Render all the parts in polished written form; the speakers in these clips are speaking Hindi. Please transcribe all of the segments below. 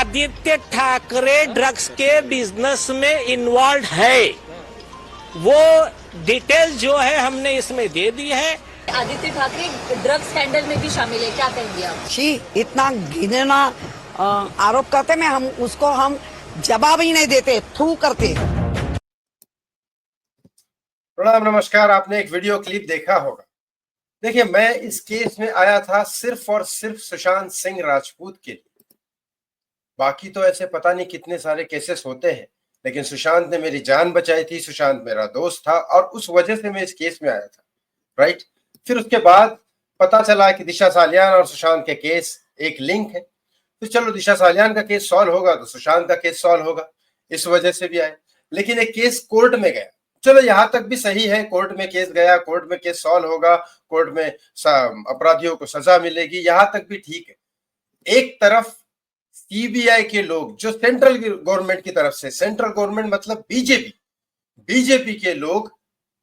आदित्य ठाकरे ड्रग्स के बिजनेस में इन्वॉल्व है, वो डिटेल जो है हमने इसमें दे दी है। आदित्य ठाकरे ड्रग्स स्कैंडल में भी शामिल है, क्या कहेंगे आप? शी इतना घिनौना आरोप करते में हम उसको जवाब ही नहीं देते, थू करते। प्रणाम, नमस्कार। आपने एक वीडियो क्लिप देखा होगा। देखिए, मैं इस केस में आया था सिर्फ और सिर्फ सुशांत सिंह राजपूत के लिए। बाकी तो ऐसे पता नहीं कितने सारे केसेस होते हैं, लेकिन सुशांत ने मेरी जान बचाई थी। सुशांत मेरा दोस्त था और उस वजह से मैं इस केस में आया था, राइट। फिर उसके बाद पता चला कि दिशा सालियान और सुशांत के केस एक लिंक है। तो चलो, दिशा सालियान का केस सॉल्व होगा तो सुशांत का केस सॉल्व होगा, इस वजह से भी आए। लेकिन एक केस कोर्ट में गया, चलो यहां तक भी सही है। कोर्ट में केस गया, कोर्ट में केस सॉल्व होगा, कोर्ट में अपराधियों को सजा मिलेगी, यहां तक भी ठीक है। एक तरफ सीबीआई के लोग, जो सेंट्रल गवर्नमेंट की तरफ से, सेंट्रल गवर्नमेंट मतलब बीजेपी के लोग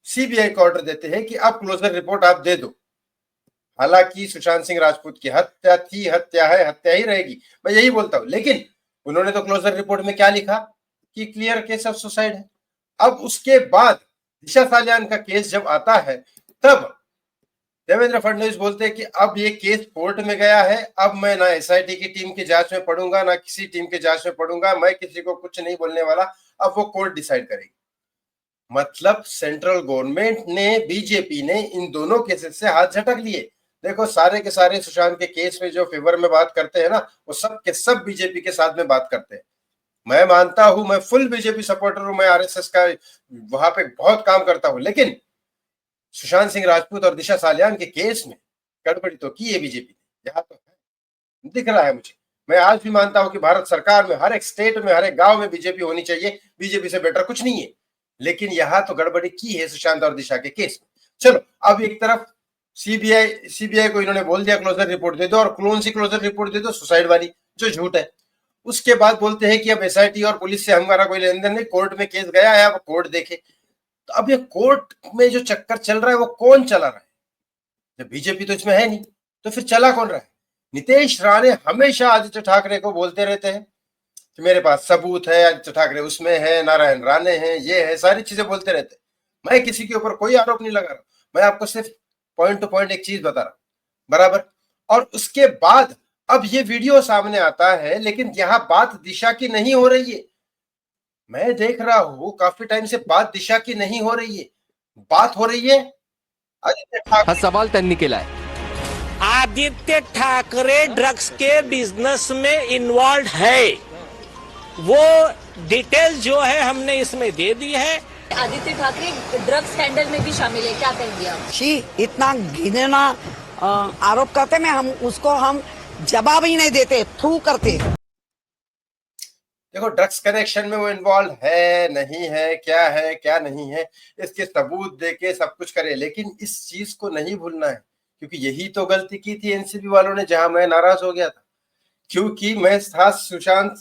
सीबीआई को ऑर्डर देते हैं कि आप क्लोजर रिपोर्ट आप दे दो। हालांकि सुशांत सिंह राजपूत की हत्या थी, हत्या है, हत्या ही रहेगी, मैं यही बोलता हूं। लेकिन उन्होंने तो क्लोजर रिपोर्ट में क्या लिखा कि क्लियर केस ऑफ सुसाइड है। अब उसके बाद दिशा सालियान का केस जब आता है, तब देवेंद्र फडणवीस बोलते हैं कि अब ये केस कोर्ट में गया है, अब मैं ना एसआईटी की टीम की जांच में पढ़ूंगा, ना किसी टीम की जांच में पढ़ूंगा, मैं किसी को कुछ नहीं बोलने वाला, अब वो कोर्ट डिसाइड करेगी। मतलब सेंट्रल गवर्नमेंट ने, बीजेपी ने इन दोनों केसेस से हाथ झटक लिए। देखो, सारे के सारे सुशांत के केस में जो फेवर में बात करते हैं ना, वो सब के सब बीजेपी के साथ में बात करते हैं। मैं मानता हूं, मैं फुल बीजेपी सपोर्टर हूं, मैं आरएसएस का वहां पे बहुत काम करता हूं, लेकिन सुशांत सिंह राजपूत और दिशा सालियान के केस में गड़बड़ी तो की है बीजेपी ने, यहाँ तो है, दिख रहा है मुझे। मैं आज भी मानता हूं कि भारत सरकार में, हर एक स्टेट में, हर एक गांव में बीजेपी होनी चाहिए, बीजेपी से बेटर कुछ नहीं है। लेकिन यहाँ तो गड़बड़ी की है सुशांत और दिशा के केस में। चलो, अब एक तरफ सीबीआई को इन्होंने बोल दिया क्लोजर रिपोर्ट दे दो, और कौन सी क्लोजर रिपोर्ट दे दो? सुसाइड वाली, जो झूठ है। उसके बाद बोलते हैं कि अब एसआईटी और पुलिस से हमारा कोई लेन देन नहीं, कोर्ट में केस गया है, अब कोर्ट देखे। तो अब ये कोर्ट में जो चक्कर चल रहा है वो कौन चला रहा है? जब बीजेपी तो इसमें है नहीं, तो फिर चला कौन रहा है? नीतीश राणे हमेशा आदित्य ठाकरे को बोलते रहते हैं कि मेरे पास सबूत है, आदित्य ठाकरे उसमें है, नारायण राणे हैं, ये है, सारी चीजें बोलते रहते हैं। मैं किसी के ऊपर कोई आरोप नहीं लगा रहा, मैं आपको सिर्फ पॉइंट टू पॉइंट एक चीज बता रहा हूं, बराबर। और उसके बाद अब ये वीडियो सामने आता है, लेकिन यहाँ बात दिशा की नहीं हो रही है। मैं देख रहा हूँ काफी टाइम से बात दिशा की नहीं हो रही है, बात हो रही है आदित्य ठाकरे। हा सवाल त्यांनी केलाय। आदित्य ठाकरे ड्रग्स के बिजनेस में इन्वॉल्व है, वो डिटेल जो है हमने इसमें दे दी है। आदित्य ठाकरे ड्रग्स स्कैंडल में भी शामिल है, क्या कहेंगे आप? शी इतना घिनौना आरोप करते में हम उसको जवाब ही नहीं देते, थू करते। देखो, ड्रग्स कनेक्शन में वो इन्वॉल्व है, नहीं है, क्या नहीं है, इसके सबूत देके सब कुछ करे। लेकिन इस चीज को नहीं भूलना है, क्योंकि यही तो गलती की थी एनसीबी वालों ने, जहां मैं नाराज हो गया था। क्योंकि मैं था सुशांत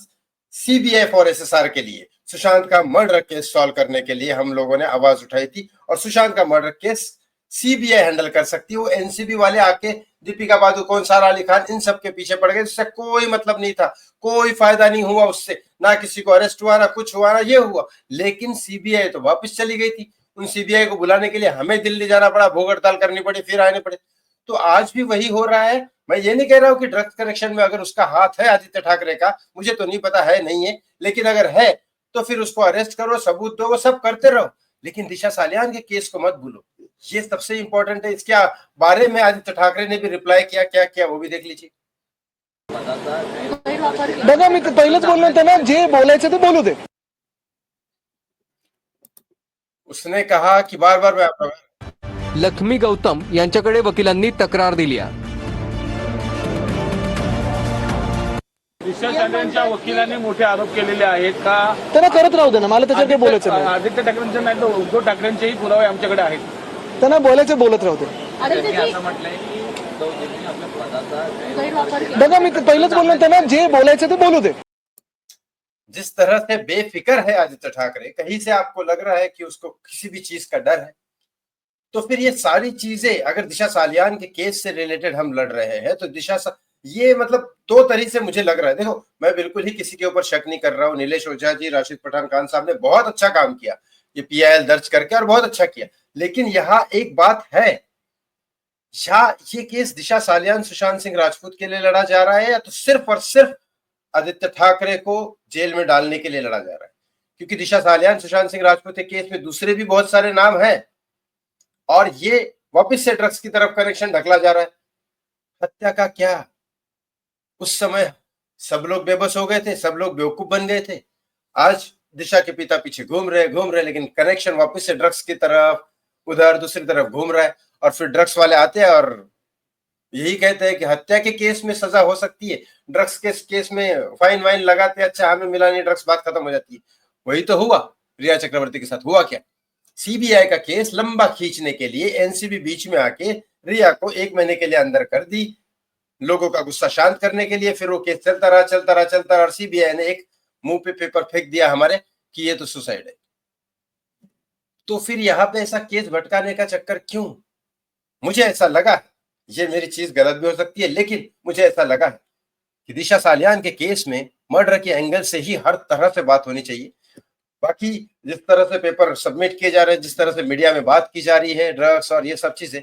सीबीआई फॉर एसएसआर के लिए, सुशांत का मर्डर केस सॉल्व करने के लिए हम लोगों ने आवाज उठाई थी, और सुशांत का मर्डर केस सीबीआई हैंडल कर सकती है। वो एनसीबी वाले आके दीपिका पादुकोण, सारा अली खान, इन सब के पीछे पड़ गए, जिससे कोई मतलब नहीं था, कोई फायदा नहीं हुआ उससे, ना किसी को अरेस्ट हुआ, ना कुछ हुआ, ना ये हुआ। लेकिन सीबीआई तो वापस चली गई थी। उन सीबीआई को बुलाने के लिए हमें दिल्ली जाना पड़ा, भूख हड़ताल करनी पड़ी, फिर आने पड़े। तो आज भी वही हो रहा है। मैं ये नहीं कह रहा हूं कि ड्रग्स कनेक्शन में अगर उसका हाथ है आदित्य ठाकरे का, मुझे तो नहीं पता है नहीं है, लेकिन अगर है तो फिर उसको अरेस्ट करो, सबूत दो, वो सब करते रहो। लेकिन दिशा सालियान के केस को मत भूलो, ये सबसे इंपॉर्टेंट है। इसके बारे में आदित्य ठाकरे ने भी रिप्लाई किया, क्या किया वो भी देख लीजिए। बघा, मी पहिलेच बोललो होतो ना, जे बोलायचं ते बोलू दे। उसने कहा कि बार बार मैं लक्ष्मी गौतम यांच्याकडे वकिलांनी तक्रार दिली आहे। दिशा सालियांच्या वकिलांनी मोठे आरोप केलेले आहेत का? त्यांना करत राहू दे ना, मला त्याच्यावर काही बोलायचं नाही। आदित्य ठाकरेंचे नाही तर उद्धव ठाकरेंचेही पुरावे आमच्याकडे आहेत, त्यांना बोलायचं बोलत राहू दे। बघा, मी पहिलेच बोललो होतो ना, जे बोलायचं ते बोलू दे। जिस तरह से बेफिक्र है आदित्य ठाकरे, कहीं से आपको लग रहा है कि उसको किसी भी चीज का डर है, तो फिर ये सारी चीजें, अगर दिशा सालियान के केस से रिलेटेड हम लड़ रहे हैं, तो ये मतलब दो तरीके से मुझे लग रहा है। देखो, मैं बिल्कुल ही किसी के ऊपर शक नहीं कर रहा हूँ। नीलेश ओझा जी, राशिद पठान खान साहब ने बहुत अच्छा काम किया ये PIL दर्ज करके, और बहुत अच्छा किया। लेकिन यहाँ एक बात है, ये केस दिशा सालियान सुशांत सिंह राजपूत के लिए लड़ा जा रहा है, या तो सिर्फ और सिर्फ आदित्य ठाकरे को जेल में डालने के लिए लड़ा जा रहा है? क्योंकि दिशा सालियान सुशांत सिंह राजपूत के केस में दूसरे भी बहुत सारे नाम हैं, और ये वापस से ड्रग्स की तरफ कनेक्शन ढकला जा रहा है। हत्या का क्या? उस समय सब लोग बेबस हो गए थे, सब लोग बेवकूफ बन गए थे। आज दिशा के पिता पीछे घूम रहे, लेकिन कनेक्शन वापस से ड्रग्स की तरफ, उधर दूसरी तरफ घूम रहा है। और फिर ड्रग्स वाले आते हैं और यही कहते हैं कि हत्या के केस में सजा हो सकती है, ड्रग्स के केस में फाइन वाइन लगाते, अच्छा हमें मिला नहीं ड्रग्स, बात खत्म हो जाती है। वही तो हुआ रिया चक्रवर्ती के साथ। हुआ क्या? CBI का केस लंबा खींचने के लिए NCB बीच में आके रिया को 1 महीने के लिए अंदर कर दी, लोगों का गुस्सा शांत करने के लिए। फिर वो केस चलता रहा, और CBI ने एक मुंह पे पेपर फेंक दिया हमारे कि ये तो सुसाइड है। तो फिर यहाँ पे ऐसा केस भटकाने का चक्कर क्यों? मुझे ऐसा लगा, ये मेरी चीज गलत भी हो सकती है, लेकिन मुझे ऐसा लगा है कि दिशा सालियान के केस में मर्डर के एंगल से ही हर तरह से बात होनी चाहिए। बाकी जिस तरह से पेपर सबमिट किए जा रहे हैं, जिस तरह से मीडिया में बात की जा रही है ड्रग्स और ये सब चीजें,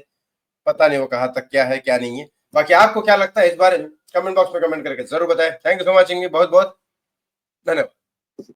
पता नहीं वो कहाँ तक क्या है क्या नहीं है। बाकी आपको क्या लगता है इस बारे में? कमेंट बॉक्स में कमेंट करके जरूर बताएं। थैंक यू सो मच, बहुत बहुत धन्यवाद।